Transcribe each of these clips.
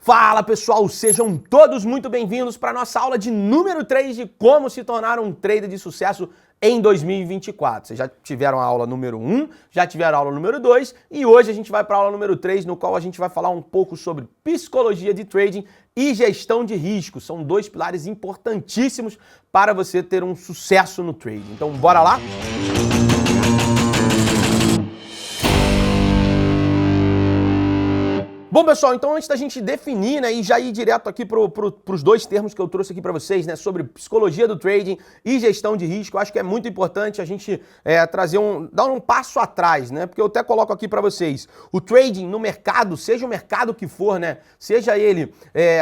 Fala pessoal, sejam todos muito bem-vindos para a nossa aula de número 3 de como se tornar um trader de sucesso em 2024. Vocês já tiveram a aula número 1, já tiveram a aula número 2 e hoje a gente vai para a aula número 3, no qual a gente vai falar um pouco sobre psicologia de trading e gestão de risco. São dois pilares importantíssimos para você ter um sucesso no trading. Então bora lá? Bom, pessoal, então antes da gente definir, né, e já ir direto aqui para os dois termos que eu trouxe aqui para vocês, né, sobre psicologia do trading e gestão de risco, eu acho que é muito importante a gente dar um passo atrás, né, porque eu até coloco aqui para vocês, o trading no mercado, seja o mercado que for, né, seja ele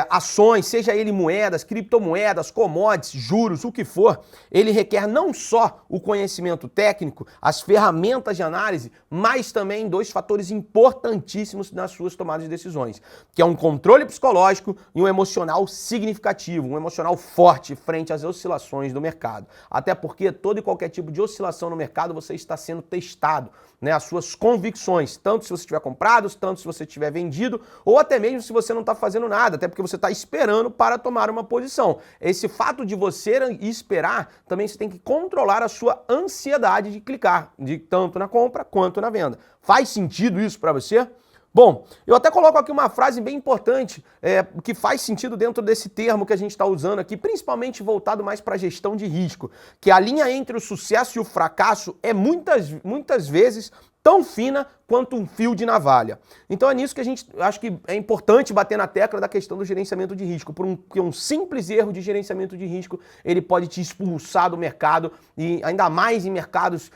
ações, seja ele moedas, criptomoedas, commodities, juros, o que for, ele requer não só o conhecimento técnico, as ferramentas de análise, mas também dois fatores importantíssimos nas suas tomadas de decisões, que é um controle psicológico e um emocional significativo, um emocional forte frente às oscilações do mercado. Até porque todo e qualquer tipo de oscilação no mercado você está sendo testado, né? As suas convicções, tanto se você tiver comprado, tanto se você tiver vendido, ou até mesmo se você não está fazendo nada, até porque você está esperando para tomar uma posição. Esse fato de você esperar, também você tem que controlar a sua ansiedade de clicar, de tanto na compra quanto na venda. Faz sentido isso para você? Bom, eu até coloco aqui uma frase bem importante, que faz sentido dentro desse termo que a gente está usando aqui, principalmente voltado mais para a gestão de risco, que a linha entre o sucesso e o fracasso é muitas vezes tão fina quanto um fio de navalha. Então é nisso que a gente acho que é importante bater na tecla da questão do gerenciamento de risco, porque um simples erro de gerenciamento de risco, ele pode te expulsar do mercado, e ainda mais em mercados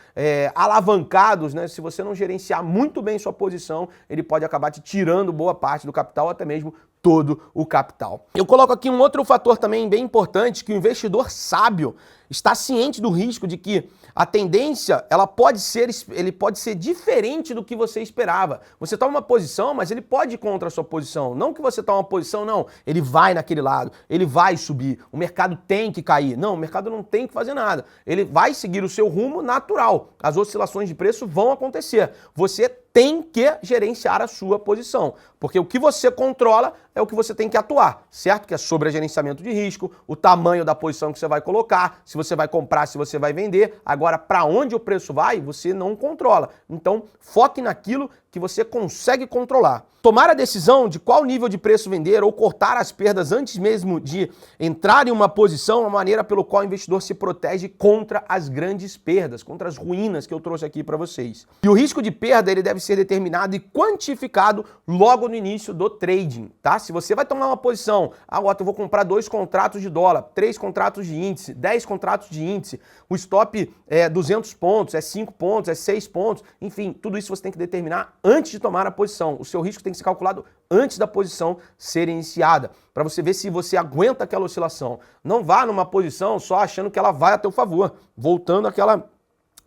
alavancados, né? Se você não gerenciar muito bem sua posição, ele pode acabar te tirando boa parte do capital, até mesmo todo o capital. Eu coloco aqui um outro fator também bem importante, que o investidor sábio está ciente do risco de que a tendência, ele pode ser diferente do que você esperava. Você toma uma posição, mas ele pode ir contra a sua posição. Não que você toma uma posição, não. Ele vai naquele lado, ele vai subir. O mercado tem que cair. Não, o mercado não tem que fazer nada. Ele vai seguir o seu rumo natural. As oscilações de preço vão acontecer. Você tem que gerenciar a sua posição, porque o que você controla é o que você tem que atuar, certo? Que é sobre gerenciamento de risco, o tamanho da posição que você vai colocar, se você vai comprar, se você vai vender. Agora, para onde o preço vai, você não controla. Então, foque naquilo que você consegue controlar. Tomar a decisão de qual nível de preço vender ou cortar as perdas antes mesmo de entrar em uma posição é uma maneira pelo qual o investidor se protege contra as grandes perdas, contra as ruínas que eu trouxe aqui para vocês. E o risco de perda, ele deve ser determinado e quantificado logo no início do trading, tá? Se você vai tomar uma posição, agora eu vou comprar 2 contratos de dólar, 3 contratos de índice, 10 contratos de índice, o stop é 200 pontos, é 5 pontos, é 6 pontos, enfim, tudo isso você tem que determinar antes de tomar a posição. O seu risco tem que ser calculado antes da posição ser iniciada, para você ver se você aguenta aquela oscilação. Não vá numa posição só achando que ela vai a teu favor, voltando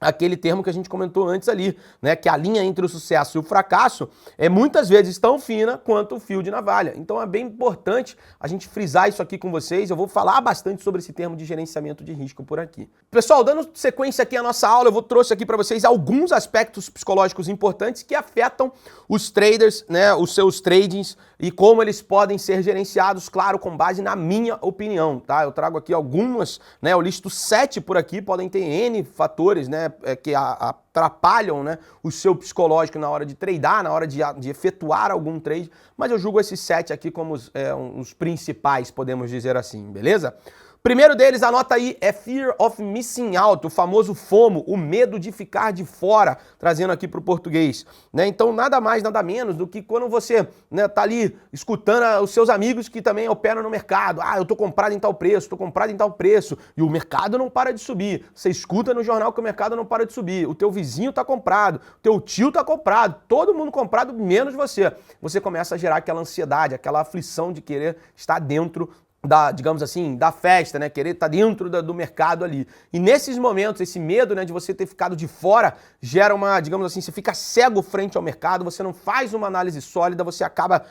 aquele termo que a gente comentou antes ali, né, que a linha entre o sucesso e o fracasso é muitas vezes tão fina quanto o fio de navalha. Então é bem importante a gente frisar isso aqui com vocês. Eu vou falar bastante sobre esse termo de gerenciamento de risco por aqui. Pessoal, dando sequência aqui à nossa aula, trouxe aqui para vocês alguns aspectos psicológicos importantes que afetam os traders, né, os seus tradings e como eles podem ser gerenciados, claro, com base na minha opinião, tá? Eu trago aqui algumas, né, eu listo 7 por aqui, podem ter N fatores, né, que atrapalham, né, o seu psicológico na hora de tradar, na hora de efetuar algum trade, mas eu julgo esses 7 aqui como os principais, podemos dizer assim, beleza? Primeiro deles, anota aí, é Fear of Missing Out, o famoso FOMO, o medo de ficar de fora, trazendo aqui para o português, né? Então, nada mais, nada menos do que quando você, né, tá ali escutando os seus amigos que também operam no mercado. Ah, eu tô comprado em tal preço, tô comprado em tal preço, e o mercado não para de subir. Você escuta no jornal que o mercado não para de subir, o teu vizinho tá comprado, o teu tio tá comprado, todo mundo comprado, menos você. Você começa a gerar aquela ansiedade, aquela aflição de querer estar dentro digamos assim, da festa, né? Querer estar dentro do mercado ali. E nesses momentos, esse medo, né, de você ter ficado de fora, gera uma, digamos assim, você fica cego frente ao mercado, você não faz uma análise sólida, você acaba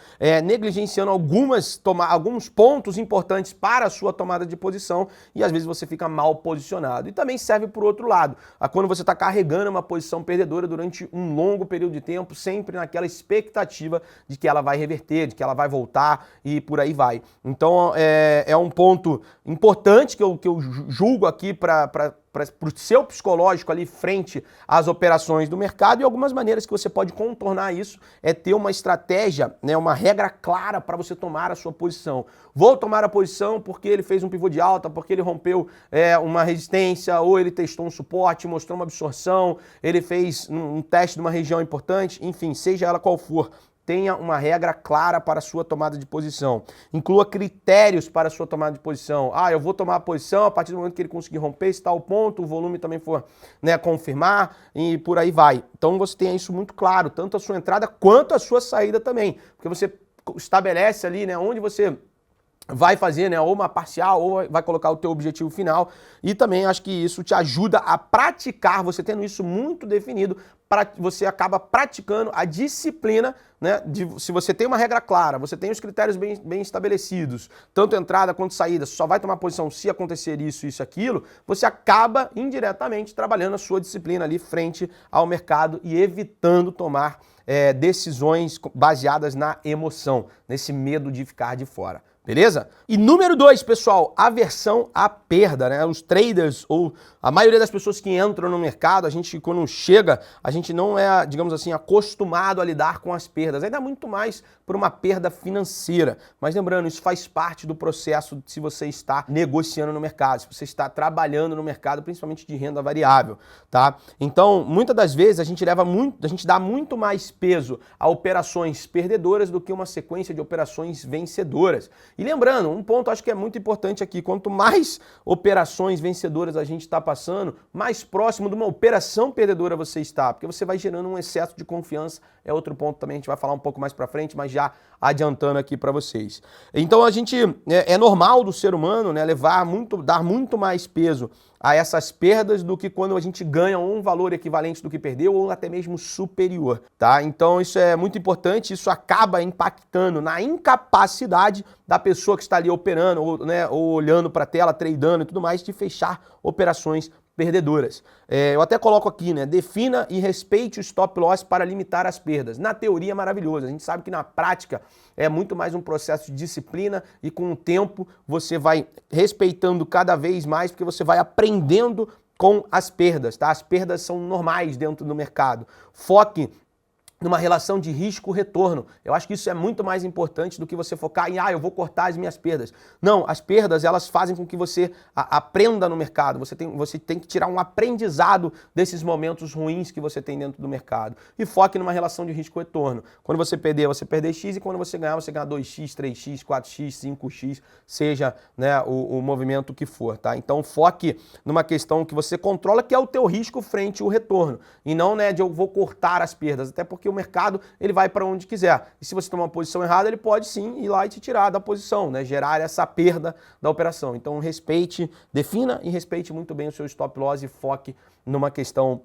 negligenciando alguns pontos importantes para a sua tomada de posição e às vezes você fica mal posicionado. E também serve por outro lado, quando você está carregando uma posição perdedora durante um longo período de tempo, sempre naquela expectativa de que ela vai reverter, de que ela vai voltar e por aí vai. Então, é um ponto importante que eu julgo aqui para o seu psicológico ali frente às operações do mercado, e algumas maneiras que você pode contornar isso é ter uma estratégia, né, uma regra clara para você tomar a sua posição. Vou tomar a posição porque ele fez um pivô de alta, porque ele rompeu uma resistência, ou ele testou um suporte, mostrou uma absorção, ele fez um teste de uma região importante, enfim, seja ela qual for. Tenha uma regra clara para a sua tomada de posição. Inclua critérios para a sua tomada de posição. Eu vou tomar a posição a partir do momento que ele conseguir romper esse tal ponto, o volume também for, né, confirmar e por aí vai. Então você tenha isso muito claro, tanto a sua entrada quanto a sua saída também. Porque você estabelece ali, né, onde você vai fazer, né, ou uma parcial, ou vai colocar o teu objetivo final, e também acho que isso te ajuda a praticar, você tendo isso muito definido, você acaba praticando a disciplina, né, se você tem uma regra clara, você tem os critérios bem estabelecidos, tanto entrada quanto saída, só vai tomar posição se acontecer isso, aquilo, você acaba indiretamente trabalhando a sua disciplina ali frente ao mercado e evitando tomar decisões baseadas na emoção, nesse medo de ficar de fora. Beleza? E número 2, pessoal, aversão à perda, né? Os traders ou a maioria das pessoas que entram no mercado, a gente quando chega, a gente não é, digamos assim, acostumado a lidar com as perdas. Ainda muito mais por uma perda financeira. Mas lembrando, isso faz parte do processo se você está negociando no mercado, se você está trabalhando no mercado, principalmente de renda variável, tá? Então, muitas das vezes a gente dá muito mais peso a operações perdedoras do que uma sequência de operações vencedoras. E lembrando, um ponto acho que é muito importante aqui, quanto mais operações vencedoras a gente está passando, mais próximo de uma operação perdedora você está, porque você vai gerando um excesso de confiança, é outro ponto também, a gente vai falar um pouco mais para frente, mas já adiantando aqui para vocês. Então é normal do ser humano, né, dar muito mais peso a essas perdas do que quando a gente ganha um valor equivalente do que perdeu ou até mesmo superior, tá? Então isso é muito importante, isso acaba impactando na incapacidade da pessoa que está ali operando ou olhando para a tela, tradando e tudo mais, de fechar operações perdedoras. Eu até coloco aqui, né? Defina e respeite o stop loss para limitar as perdas. Na teoria é maravilhoso, a gente sabe que na prática é muito mais um processo de disciplina e com o tempo você vai respeitando cada vez mais porque você vai aprendendo com as perdas, tá? As perdas são normais dentro do mercado. Foque numa relação de risco-retorno. Eu acho que isso é muito mais importante do que você focar em, eu vou cortar as minhas perdas. Não, as perdas, elas fazem com que você aprenda no mercado. Você tem que tirar um aprendizado desses momentos ruins que você tem dentro do mercado. E foque numa relação de risco-retorno. Quando você perder X, e quando você ganhar 2X, 3X, 4X, 5X, seja, né, o movimento que for, tá? Então foque numa questão que você controla, que é o teu risco frente ao retorno. E não, né, de eu vou cortar as perdas, até porque o mercado ele vai para onde quiser. E se você tomar uma posição errada, ele pode sim ir lá e te tirar da posição, né? Gerar essa perda da operação. Então defina e respeite muito bem o seu stop loss e foque numa questão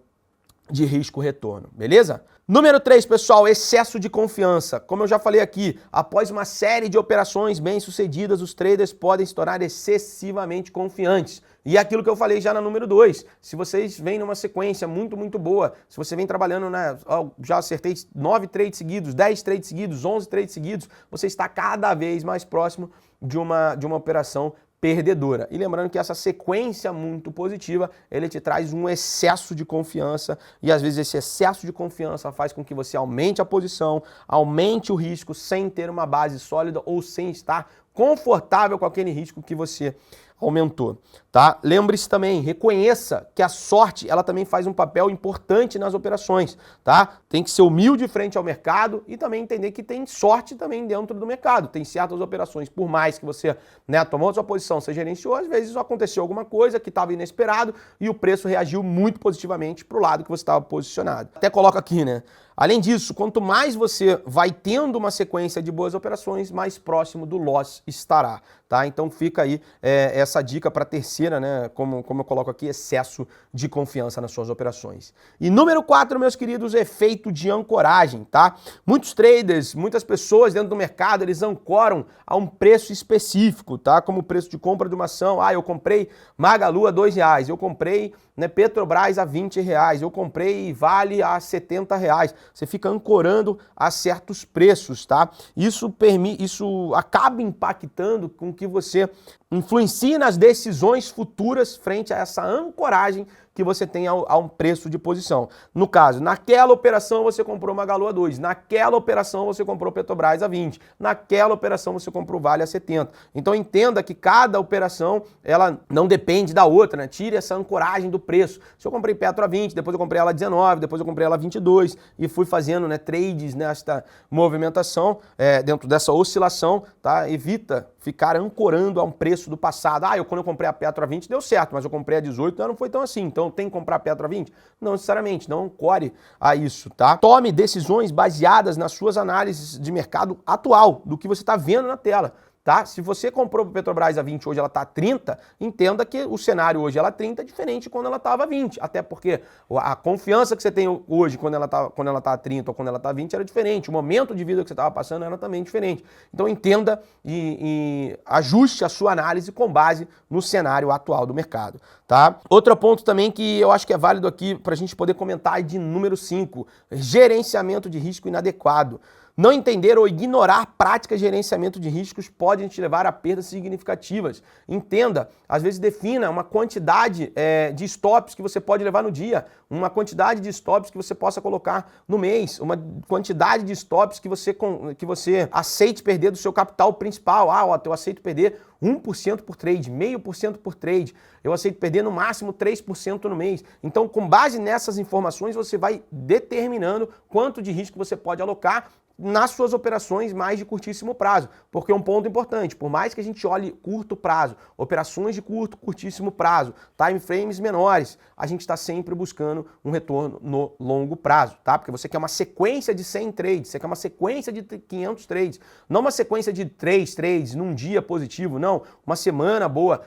de risco-retorno, beleza? Número 3, pessoal, excesso de confiança. Como eu já falei aqui, após uma série de operações bem-sucedidas, os traders podem se tornar excessivamente confiantes. E é aquilo que eu falei já na número 2, se vocês vêm numa sequência muito, muito boa, se você vem trabalhando, né, já acertei 9 trades seguidos, 10 trades seguidos, 11 trades seguidos, você está cada vez mais próximo de uma operação perdedora. E lembrando que essa sequência muito positiva, ele te traz um excesso de confiança e às vezes esse excesso de confiança faz com que você aumente a posição, aumente o risco sem ter uma base sólida ou sem estar confortável com aquele risco que você aumentou, tá? Lembre-se também, reconheça que a sorte, ela também faz um papel importante nas operações, tá? Tem que ser humilde frente ao mercado e também entender que tem sorte também dentro do mercado. Tem certas operações, por mais que você, né, tomou sua posição, você gerenciou, às vezes aconteceu alguma coisa que estava inesperado e o preço reagiu muito positivamente para o lado que você estava posicionado. Até coloca aqui, né? Além disso, quanto mais você vai tendo uma sequência de boas operações, mais próximo do loss estará, tá? Então fica aí essa dica para a terceira, né? Como eu coloco aqui, excesso de confiança nas suas operações. E número 4, meus queridos, efeito de ancoragem, tá? Muitos traders, muitas pessoas dentro do mercado, eles ancoram a um preço específico, tá? Como o preço de compra de uma ação. Ah, eu comprei Magalu a R$2, eu comprei, né, Petrobras a R$20, eu comprei Vale a R$70. Você fica ancorando a certos preços, tá? Isso acaba impactando com que você influencie nas decisões futuras frente a essa ancoragem que você tem a um preço de posição. No caso, naquela operação você comprou Magalu a 2, naquela operação você comprou Petrobras a 20, naquela operação você comprou Vale a 70. Então entenda que cada operação, ela não depende da outra, né? Tire essa ancoragem do preço. Se eu comprei Petro a 20, depois eu comprei ela a 19, depois eu comprei ela a 22 e fui fazendo, né, trades nesta movimentação, dentro dessa oscilação, tá? Evita ficar ancorando a um preço do passado. Ah, quando eu comprei a Petro a 20 deu certo, mas eu comprei a 18, não foi tão assim. Então tem que comprar a Petro a 20? Não necessariamente, não ancore a isso, tá? Tome decisões baseadas nas suas análises de mercado atual, do que você está vendo na tela. Tá? Se você comprou a Petrobras a 20, hoje ela está a 30, entenda que o cenário hoje ela 30 é diferente de quando ela estava a 20. Até porque a confiança que você tem hoje quando ela tá a 30 ou quando ela está a 20 era diferente. O momento de vida que você estava passando era também diferente. Então entenda e ajuste a sua análise com base no cenário atual do mercado. Tá? Outro ponto também que eu acho que é válido aqui para a gente poder comentar é de número 5, gerenciamento de risco inadequado. Não entender ou ignorar práticas de gerenciamento de riscos pode te levar a perdas significativas. Entenda, às vezes defina uma quantidade de stops que você pode levar no dia, uma quantidade de stops que você possa colocar no mês, uma quantidade de stops que você aceite perder do seu capital principal. Eu aceito perder 1% por trade, 0,5% por trade. Eu aceito perder no máximo 3% no mês. Então, com base nessas informações, você vai determinando quanto de risco você pode alocar nas suas operações mais de curtíssimo prazo, porque é um ponto importante, por mais que a gente olhe curto prazo, operações de curtíssimo prazo, time frames menores, a gente está sempre buscando um retorno no longo prazo, tá? Porque você quer uma sequência de 100 trades, você quer uma sequência de 500 trades, não uma sequência de 3 trades num dia positivo, não, uma semana boa,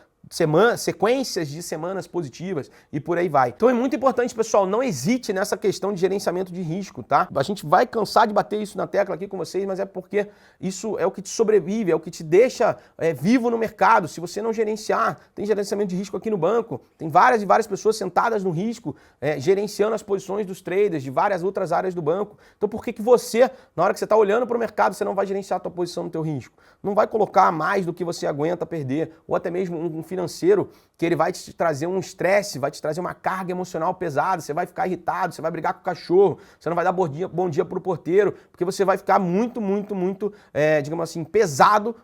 sequências de semanas positivas e por aí vai. Então é muito importante, pessoal, não hesite nessa questão de gerenciamento de risco, tá? A gente vai cansar de bater isso na tecla aqui com vocês, mas é porque isso é o que te sobrevive, é o que te deixa vivo no mercado. Se você não gerenciar, tem gerenciamento de risco aqui no banco, tem várias e várias pessoas sentadas no risco, gerenciando as posições dos traders de várias outras áreas do banco. Então por que você, na hora que você está olhando para o mercado, você não vai gerenciar a tua posição no teu risco? Não vai colocar mais do que você aguenta perder, ou até mesmo um financeiro que ele vai te trazer um estresse, vai te trazer uma carga emocional pesada, você vai ficar irritado, você vai brigar com o cachorro, você não vai dar bom dia pro porteiro, porque você vai ficar muito, digamos assim, pesado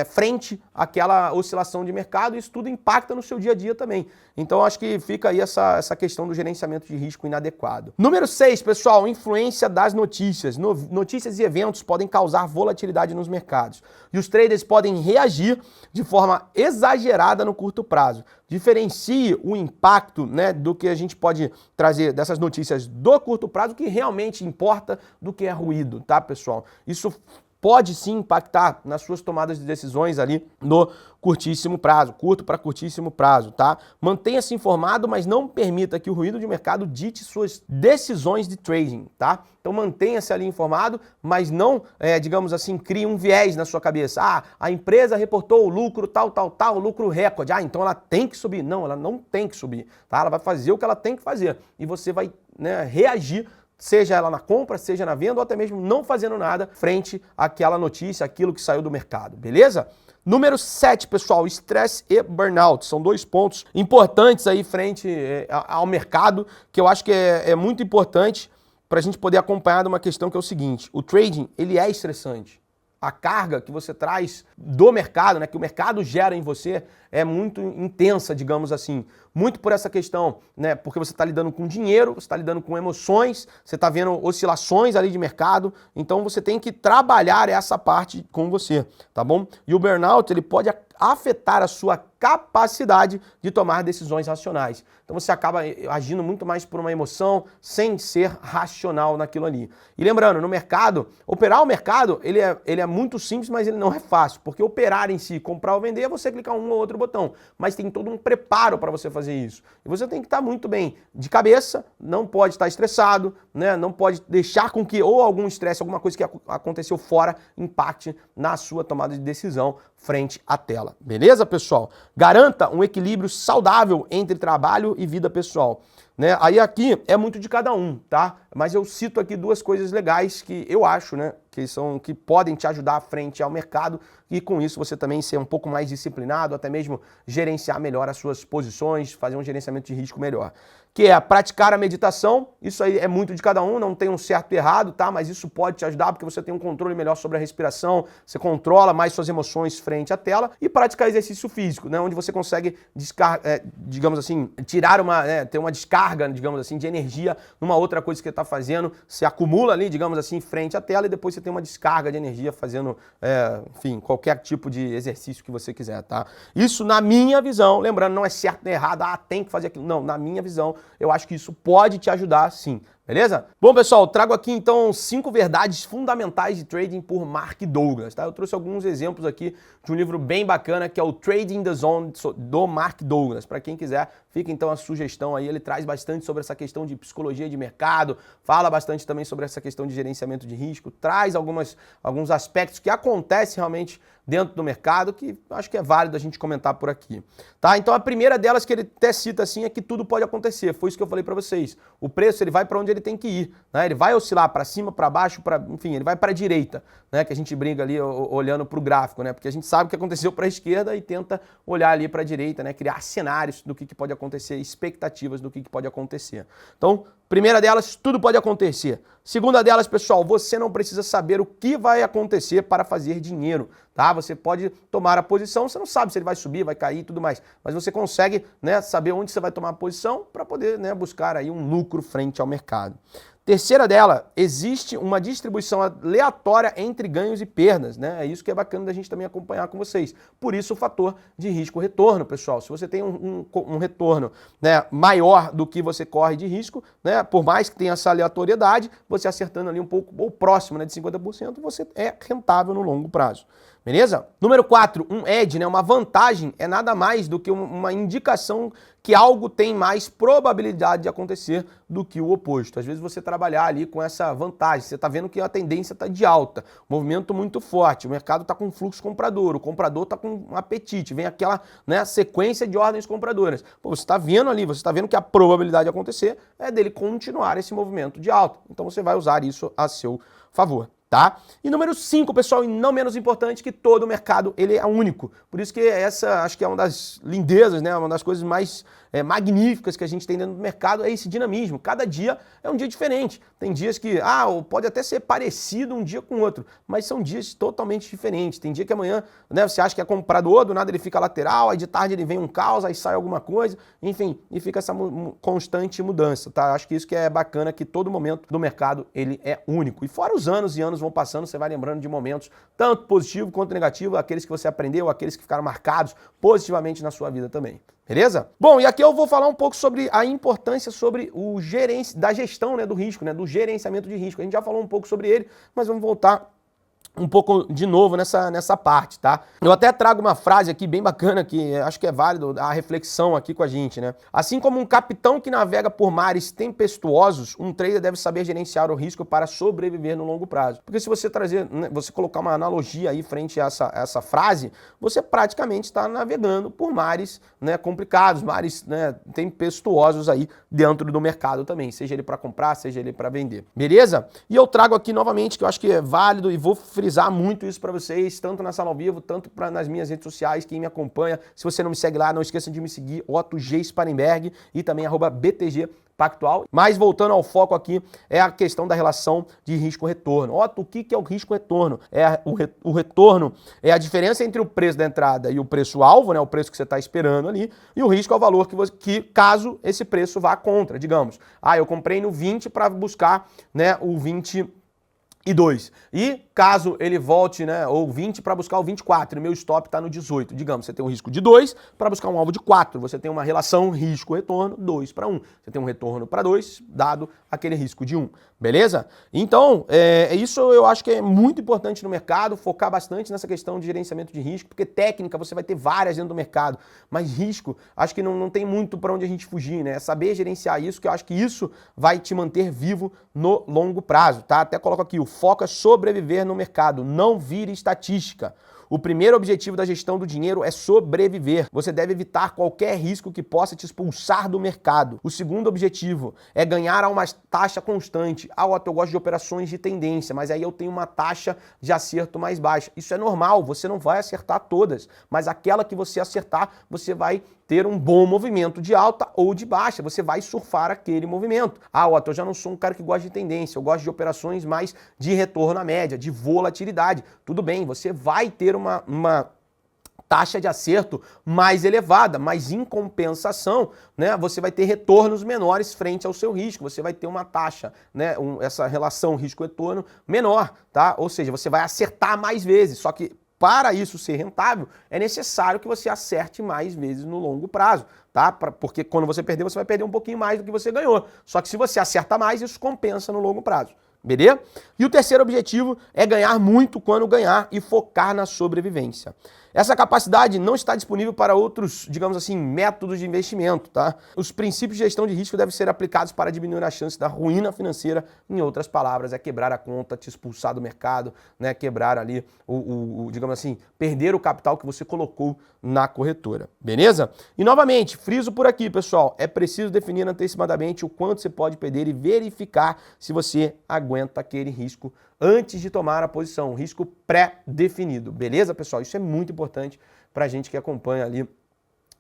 frente àquela oscilação de mercado, e isso tudo impacta no seu dia a dia também. Então acho que fica aí essa questão do gerenciamento de risco inadequado. Número 6, pessoal, influência das notícias. Notícias e eventos podem causar volatilidade nos mercados e os traders podem reagir de forma exagerada no curto prazo. Diferencie o impacto, né, do que a gente pode trazer dessas notícias do curto prazo, o que realmente importa, do que é ruído, tá, pessoal? Isso pode sim impactar nas suas tomadas de decisões ali no curtíssimo prazo, curto para curtíssimo prazo, tá? Mantenha-se informado, mas não permita que o ruído de mercado dite suas decisões de trading, tá? Então mantenha-se ali informado, mas não, digamos assim, crie um viés na sua cabeça. A empresa reportou o lucro tal, lucro recorde. Então ela tem que subir. Não, ela não tem que subir, tá? Ela vai fazer o que ela tem que fazer e você vai, né, reagir, seja ela na compra, seja na venda, ou até mesmo não fazendo nada frente àquela notícia, aquilo que saiu do mercado, beleza? Número 7, pessoal, estresse e burnout. São 2 pontos importantes aí frente ao mercado, que eu acho que é muito importante para a gente poder acompanhar de uma questão que é o seguinte: o trading, ele é estressante. a carga que você traz do mercado, né, que o mercado gera em você, é muito intensa, digamos assim. Muito por essa questão, né, porque você está lidando com dinheiro, você está lidando com emoções, você está vendo oscilações ali de mercado, então você tem que trabalhar essa parte com você, tá bom? E o burnout, ele pode afetar a sua capacidade de tomar decisões racionais. Então você acaba agindo muito mais por uma emoção, sem ser racional naquilo ali. E lembrando, no mercado, operar o mercado, ele é muito simples, mas ele não é fácil, porque operar em si, comprar ou vender, é você clicar um ou outro botão, mas tem todo um preparo para você fazer isso. E você tem que estar muito bem de cabeça, não pode estar estressado, né? Não pode deixar com que ou algum estresse, alguma coisa que aconteceu fora, impacte na sua tomada de decisão frente à tela. Beleza, pessoal? Garanta um equilíbrio saudável entre trabalho e vida pessoal. Né? Aí aqui é muito de cada um, tá? Mas eu cito aqui duas coisas legais que eu acho, né, que podem te ajudar frente ao mercado e com isso você também ser um pouco mais disciplinado, até mesmo gerenciar melhor as suas posições, fazer um gerenciamento de risco melhor. Que é praticar a meditação, isso aí é muito de cada um, não tem um certo e errado, tá? Mas isso pode te ajudar porque você tem um controle melhor sobre a respiração, você controla mais suas emoções frente à tela e praticar exercício físico, né? Onde você consegue, digamos assim, tirar ter uma descarga, digamos assim, de energia numa outra coisa que você está fazendo, se acumula ali, digamos assim, frente à tela e depois você tem uma descarga de energia fazendo, enfim, qualquer tipo de exercício que você quiser, tá? Isso na minha visão, lembrando, não é certo nem errado, tem que fazer aquilo, não, na minha visão, eu acho que isso pode te ajudar sim, beleza? Bom, pessoal, trago aqui então 5 verdades fundamentais de trading por Mark Douglas, tá? Eu trouxe alguns exemplos aqui de um livro bem bacana que é o Trading the Zone do Mark Douglas. Para quem quiser, fica então a sugestão aí, ele traz bastante sobre essa questão de psicologia de mercado, fala bastante também sobre essa questão de gerenciamento de risco, traz alguns aspectos que acontecem realmente dentro do mercado, que acho que é válido a gente comentar por aqui. Tá? Então a primeira delas que ele até cita assim é que tudo pode acontecer, foi isso que eu falei para vocês. O preço ele vai para onde ele tem que ir, né? Ele vai oscilar para cima, para baixo, enfim, ele vai para a direita, né? Que a gente briga ali olhando para o gráfico, né? Porque a gente sabe o que aconteceu para a esquerda e tenta olhar ali para a direita, né? Criar cenários do que pode acontecer, expectativas do que pode acontecer. Então, primeira delas, tudo pode acontecer. Segunda delas, pessoal, você não precisa saber o que vai acontecer para fazer dinheiro, tá? Você pode tomar a posição, você não sabe se ele vai subir, vai cair e tudo mais, mas você consegue, né, saber onde você vai tomar a posição para poder, né, buscar aí um lucro frente ao mercado. Terceira dela, existe uma distribuição aleatória entre ganhos e perdas, né? É isso que é bacana da gente também acompanhar com vocês. Por isso o fator de risco-retorno, pessoal. Se você tem um retorno, né, maior do que você corre de risco, né, por mais que tenha essa aleatoriedade, você acertando ali um pouco, ou próximo, né, de 50%, você é rentável no longo prazo. Beleza? Número 4, um edge, né, uma vantagem é nada mais do que uma indicação que algo tem mais probabilidade de acontecer do que o oposto. Às vezes você trabalhar ali com essa vantagem, você está vendo que a tendência está de alta, movimento muito forte, o mercado está com fluxo comprador, o comprador está com um apetite, vem aquela, né, sequência de ordens compradoras. Pô, você está vendo ali, você está vendo que a probabilidade de acontecer é dele continuar esse movimento de alta. Então você vai usar isso a seu favor. Tá? E número 5, pessoal, e não menos importante, que todo o mercado ele é único. Por isso que essa, acho que é uma das lindezas, né? Uma das coisas mais magníficas que a gente tem dentro do mercado é esse dinamismo. Cada dia é um dia diferente. Tem dias que, pode até ser parecido um dia com o outro, mas são dias totalmente diferentes. Tem dia que amanhã, né, você acha que é comprador, do nada ele fica lateral, aí de tarde ele vem um caos, aí sai alguma coisa, enfim, e fica essa constante mudança, tá? Acho que isso que é bacana, que todo momento do mercado ele é único. E fora os anos e anos vão passando, você vai lembrando de momentos tanto positivo quanto negativo, aqueles que você aprendeu, aqueles que ficaram marcados positivamente na sua vida também. Beleza? Bom, e aqui eu vou falar um pouco sobre a importância sobre da gestão, né, do risco, né, do gerenciamento de risco. A gente já falou um pouco sobre ele, mas vamos voltar um pouco de novo nessa parte, tá? Eu até trago uma frase aqui bem bacana que acho que é válido a reflexão aqui com a gente, né? Assim como um capitão que navega por mares tempestuosos, um trader deve saber gerenciar o risco para sobreviver no longo prazo. Porque se você trazer, né, você colocar uma analogia aí frente a essa frase, você praticamente está navegando por mares, né, complicados, mares, né, tempestuosos aí dentro do mercado também, seja ele para comprar, seja ele para vender. Beleza? E eu trago aqui novamente que eu acho que é válido e vou frisar frisar muito isso para vocês, tanto na sala ao vivo, tanto nas minhas redes sociais, quem me acompanha. Se você não me segue lá, não esqueça de me seguir, Otto G. Sparenberg e também @BTG Pactual. Mas voltando ao foco aqui, é a questão da relação de risco-retorno. Otto, o que é o risco-retorno? O retorno é a diferença entre o preço da entrada e o preço-alvo, né, o preço que você está esperando ali, e o risco é o valor que caso esse preço vá contra. Digamos, eu comprei no 20 para buscar, né, o 22. E caso ele volte, né, ou 20 para buscar o 24, e meu stop está no 18. Digamos, você tem um risco de 2 para buscar um alvo de 4. Você tem uma relação risco-retorno 2 para 1. Você tem um retorno para 2, dado aquele risco de 1. Beleza? Então, isso eu acho que é muito importante no mercado, focar bastante nessa questão de gerenciamento de risco, porque técnica você vai ter várias dentro do mercado, mas risco, acho que não tem muito para onde a gente fugir, né? É saber gerenciar isso, que eu acho que isso vai te manter vivo no longo prazo, tá? Até coloco aqui, o foco é sobreviver no mercado, não vire estatística. O primeiro objetivo da gestão do dinheiro é sobreviver. Você deve evitar qualquer risco que possa te expulsar do mercado. O segundo objetivo é ganhar a uma taxa constante. Otto, eu gosto de operações de tendência, mas aí eu tenho uma taxa de acerto mais baixa. Isso é normal, você não vai acertar todas, mas aquela que você acertar, você vai ter um bom movimento de alta ou de baixa. Você vai surfar aquele movimento. Otto, eu já não sou um cara que gosta de tendência, eu gosto de operações mais de retorno à média, de volatilidade. Tudo bem, você vai ter uma taxa de acerto mais elevada, mas em compensação, né, você vai ter retornos menores frente ao seu risco, você vai ter uma taxa, né, essa relação risco-retorno menor, tá? Ou seja, você vai acertar mais vezes, só que para isso ser rentável, é necessário que você acerte mais vezes no longo prazo, tá? Porque quando você perder, você vai perder um pouquinho mais do que você ganhou. Só que se você acerta mais, isso compensa no longo prazo. Beleza? E o terceiro objetivo é ganhar muito quando ganhar e focar na sobrevivência. Essa capacidade não está disponível para outros, digamos assim, métodos de investimento, tá? Os princípios de gestão de risco devem ser aplicados para diminuir a chance da ruína financeira. Em outras palavras, é quebrar a conta, te expulsar do mercado, né? Quebrar ali, digamos assim, perder o capital que você colocou na corretora, beleza? E novamente, friso por aqui, pessoal, é preciso definir antecipadamente o quanto você pode perder e verificar se você aguenta aquele risco antes de tomar a posição, um risco pré-definido, beleza, pessoal? Isso é muito importante para a gente que acompanha ali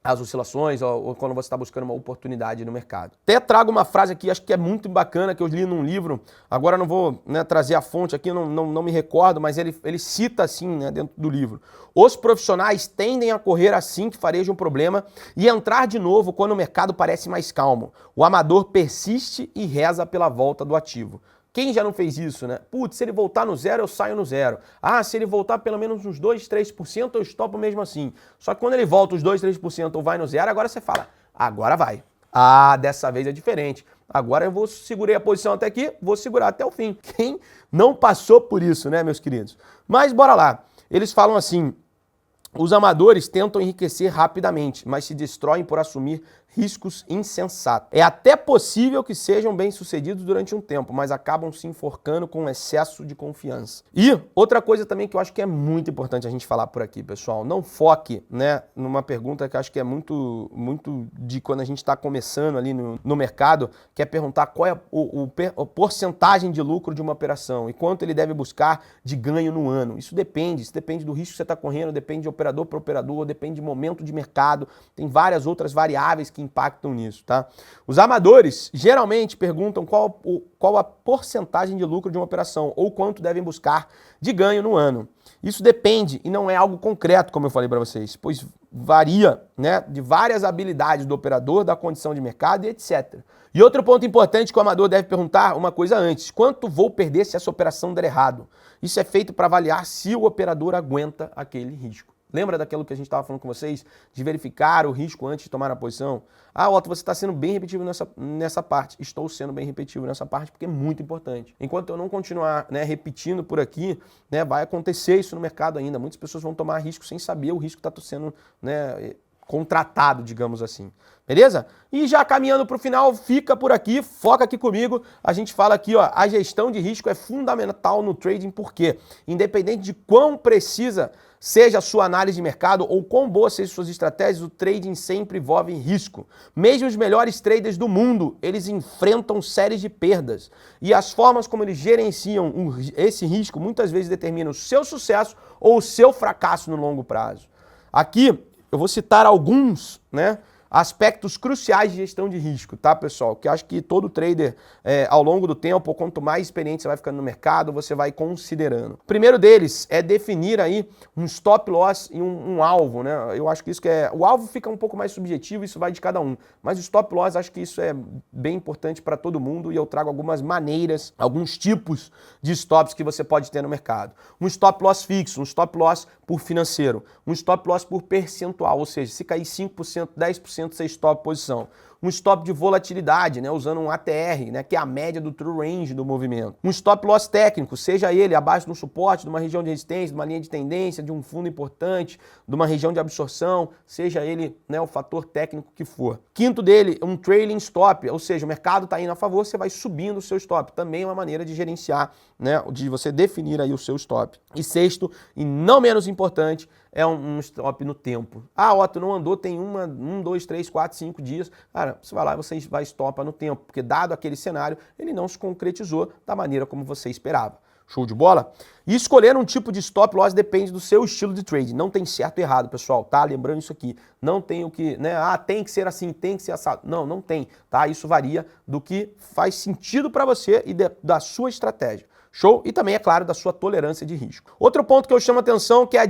as oscilações ou quando você está buscando uma oportunidade no mercado. Até trago uma frase aqui, acho que é muito bacana, que eu li num livro, agora não vou, né, trazer a fonte aqui, não me recordo, mas ele cita assim, né, dentro do livro: os profissionais tendem a correr assim que fareja um problema e entrar de novo quando o mercado parece mais calmo. O amador persiste e reza pela volta do ativo. Quem já não fez isso, né? Putz, se ele voltar no zero, eu saio no zero. Se ele voltar pelo menos uns 2, 3%, eu estopo mesmo assim. Só que quando ele volta os 2, 3% ou vai no zero, agora você fala, agora vai. Dessa vez é diferente. Agora eu segurei a posição até aqui, vou segurar até o fim. Quem não passou por isso, né, meus queridos? Mas bora lá. Eles falam assim: os amadores tentam enriquecer rapidamente, mas se destroem por assumir riscos insensatos. É até possível que sejam bem-sucedidos durante um tempo, mas acabam se enforcando com excesso de confiança. E outra coisa também que eu acho que é muito importante a gente falar por aqui, pessoal, não foque, né, numa pergunta que eu acho que é muito de quando a gente está começando ali no mercado, que é perguntar qual é a porcentagem de lucro de uma operação e quanto ele deve buscar de ganho no ano. Isso depende do risco que você está correndo, depende de operador para operador, depende de momento de mercado, tem várias outras variáveis que impactam nisso, tá? Os amadores geralmente perguntam qual a porcentagem de lucro de uma operação ou quanto devem buscar de ganho no ano. Isso depende e não é algo concreto, como eu falei para vocês, pois varia, né, de várias habilidades do operador, da condição de mercado e etc. E outro ponto importante que o amador deve perguntar uma coisa antes: quanto vou perder se essa operação der errado? Isso é feito para avaliar se o operador aguenta aquele risco. Lembra daquilo que a gente estava falando com vocês? De verificar o risco antes de tomar a posição? Otto, você está sendo bem repetitivo nessa parte. Estou sendo bem repetitivo nessa parte porque é muito importante. Enquanto eu não continuar, né, repetindo por aqui, né, vai acontecer isso no mercado ainda. Muitas pessoas vão tomar risco sem saber o risco que está sendo, né, contratado, digamos assim. Beleza? E já caminhando para o final, fica por aqui, foca aqui comigo. A gente fala aqui, ó, a gestão de risco é fundamental no trading, porque independente de quão precisa seja a sua análise de mercado ou quão boas sejam suas estratégias, o trading sempre envolve risco. Mesmo os melhores traders do mundo, eles enfrentam séries de perdas. E as formas como eles gerenciam esse risco muitas vezes determinam o seu sucesso ou o seu fracasso no longo prazo. Aqui eu vou citar alguns, né, aspectos cruciais de gestão de risco, tá, pessoal? Que eu acho que todo trader, ao longo do tempo, ou quanto mais experiente você vai ficando no mercado, você vai considerando. O primeiro deles é definir aí um stop loss e um alvo, né? Eu acho que isso que é... O alvo fica um pouco mais subjetivo, isso vai de cada um. Mas o stop loss, acho que isso é bem importante para todo mundo e eu trago algumas maneiras, alguns tipos de stops que você pode ter no mercado. Um stop loss fixo, um stop loss por financeiro, um stop loss por percentual, ou seja, se cair 5%, 10%, você stop posição. Um stop de volatilidade, né, usando um ATR, né, que é a média do true range do movimento. Um stop loss técnico, seja ele abaixo de um suporte, de uma região de resistência, de uma linha de tendência, de um fundo importante, de uma região de absorção, seja ele, né, o fator técnico que for. Quinto dele, um trailing stop, ou seja, o mercado está indo a favor, você vai subindo o seu stop. Também é uma maneira de gerenciar, né, de você definir aí o seu stop. E sexto, e não menos importante, é um stop no tempo. Ah, Otto, não andou, tem 1, 2, 3, 4, 5 dias. Cara, você vai lá e você vai stopa no tempo, porque dado aquele cenário, ele não se concretizou da maneira como você esperava. Show de bola? E escolher um tipo de stop loss depende do seu estilo de trade. Não tem certo e errado, pessoal, tá? Lembrando isso aqui. Não tem o que, né? Ah, tem que ser assim, tem que ser assado. Não, não tem, tá? Isso varia do que faz sentido para você e da sua estratégia. Show? E também, é claro, da sua tolerância de risco. Outro ponto que eu chamo a atenção que é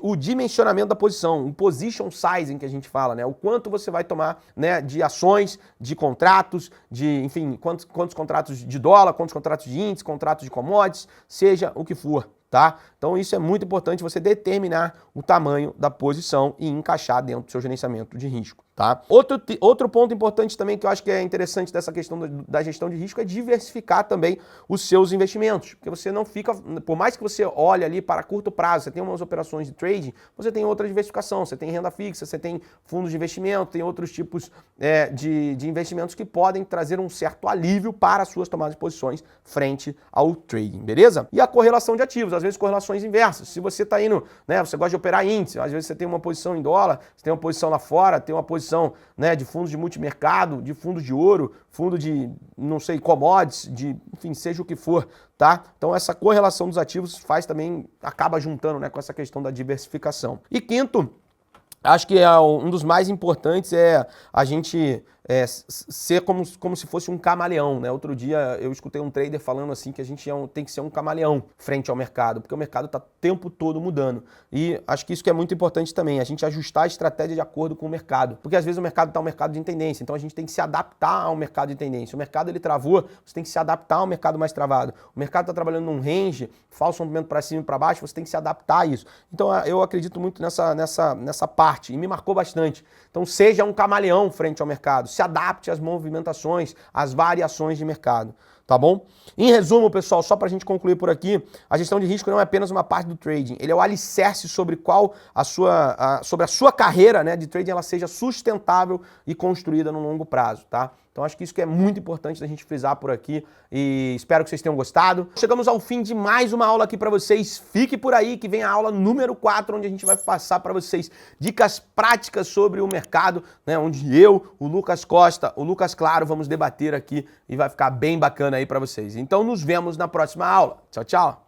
o dimensionamento da posição, o position sizing que a gente fala, né? O quanto você vai tomar, né, de ações, de contratos, de, enfim, quantos contratos de dólar, quantos contratos de índice, contratos de commodities, seja o que for. Tá? Então isso é muito importante você determinar o tamanho da posição e encaixar dentro do seu gerenciamento de risco. Tá? Outro ponto importante também que eu acho que é interessante dessa questão da gestão de risco é diversificar também os seus investimentos, porque você não fica, por mais que você olhe ali para curto prazo, você tem umas operações de trading, você tem outra diversificação, você tem renda fixa, você tem fundos de investimento, tem outros tipos de investimentos que podem trazer um certo alívio para as suas tomadas de posições frente ao trading, beleza? E a correlação de ativos, às vezes correlações inversas. Se você está indo, né, você gosta de operar índice, às vezes você tem uma posição em dólar, você tem uma posição lá fora, tem uma posição, né, de fundos de multimercado, de fundos de ouro, fundo de, não sei, commodities, de, enfim, seja o que for, tá? Então essa correlação dos ativos faz também, acaba juntando, né, com essa questão da diversificação. E quinto, acho que um dos mais importantes é a gente ser como se fosse um camaleão, né? Outro dia eu escutei um trader falando assim que a gente tem que ser um camaleão frente ao mercado, porque o mercado está o tempo todo mudando. E acho que isso que é muito importante também, a gente ajustar a estratégia de acordo com o mercado. Porque às vezes o mercado está um mercado de tendência, então a gente tem que se adaptar ao mercado de tendência. O mercado ele travou, você tem que se adaptar ao mercado mais travado. O mercado está trabalhando num range, falso movimento para cima e para baixo, você tem que se adaptar a isso. Então eu acredito muito nessa parte e me marcou bastante. Então seja um camaleão frente ao mercado, se adapte às movimentações, às variações de mercado, tá bom? Em resumo, pessoal, só para a gente concluir por aqui, a gestão de risco não é apenas uma parte do trading, ele é o alicerce sobre sobre a sua carreira, né, de trading ela seja sustentável e construída no longo prazo, tá? Então acho que isso que é muito importante da gente frisar por aqui e espero que vocês tenham gostado. Chegamos ao fim de mais uma aula aqui para vocês. Fique por aí que vem a aula número 4, onde a gente vai passar para vocês dicas práticas sobre o mercado, né, onde eu, o Lucas Costa, o Lucas Claro, vamos debater aqui e vai ficar bem bacana aí para vocês. Então nos vemos na próxima aula. Tchau, tchau!